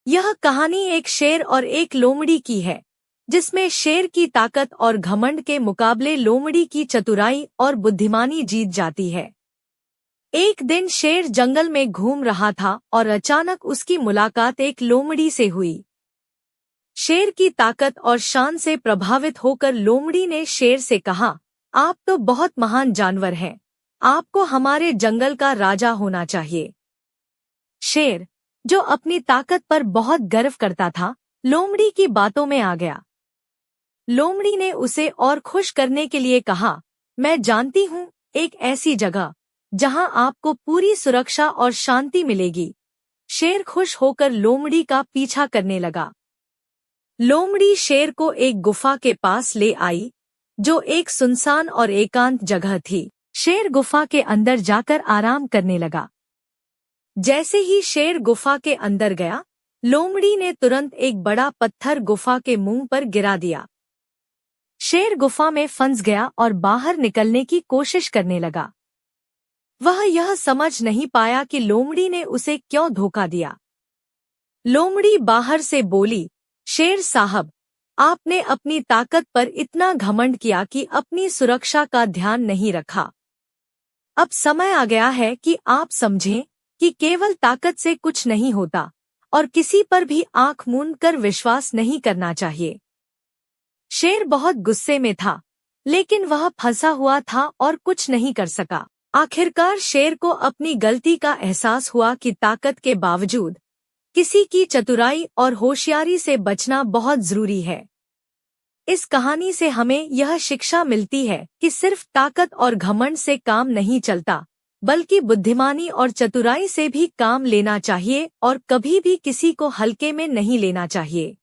यह कहानी एक शेर और एक लोमड़ी की है, जिसमें शेर की ताकत और घमंड के मुकाबले लोमड़ी की चतुराई और बुद्धिमानी जीत जाती है। एक दिन शेर जंगल में घूम रहा था और अचानक उसकी मुलाकात एक लोमड़ी से हुई। शेर की ताकत और शान से प्रभावित होकर लोमड़ी ने शेर से कहा, आप तो बहुत महान जानवर हैं, आपको हमारे जंगल का राजा होना चाहिए। शेर, जो अपनी ताकत पर बहुत गर्व करता था, लोमड़ी की बातों में आ गया। लोमड़ी ने उसे और खुश करने के लिए कहा, मैं जानती हूँ एक ऐसी जगह जहाँ आपको पूरी सुरक्षा और शांति मिलेगी। शेर खुश होकर लोमड़ी का पीछा करने लगा। लोमड़ी शेर को एक गुफा के पास ले आई, जो एक सुनसान और एकांत जगह थी। शेर गुफा के अंदर जाकर आराम करने लगा। जैसे ही शेर गुफा के अंदर गया, लोमड़ी ने तुरंत एक बड़ा पत्थर गुफा के मुंह पर गिरा दिया। शेर गुफा में फंस गया और बाहर निकलने की कोशिश करने लगा। वह यह समझ नहीं पाया कि लोमड़ी ने उसे क्यों धोखा दिया। लोमड़ी बाहर से बोली, शेर साहब, आपने अपनी ताकत पर इतना घमंड किया कि अपनी सुरक्षा का ध्यान नहीं रखा। अब समय आ गया है कि आप समझें कि केवल ताकत से कुछ नहीं होता और किसी पर भी आंख मूंद कर विश्वास नहीं करना चाहिए। शेर बहुत गुस्से में था, लेकिन वह फंसा हुआ था और कुछ नहीं कर सका। आखिरकार शेर को अपनी गलती का एहसास हुआ कि ताकत के बावजूद किसी की चतुराई और होशियारी से बचना बहुत जरूरी है। इस कहानी से हमें यह शिक्षा मिलती है कि सिर्फ ताकत और घमंड से काम नहीं चलता, बल्कि बुद्धिमानी और चतुराई से भी काम लेना चाहिए और कभी भी किसी को हल्के में नहीं लेना चाहिए।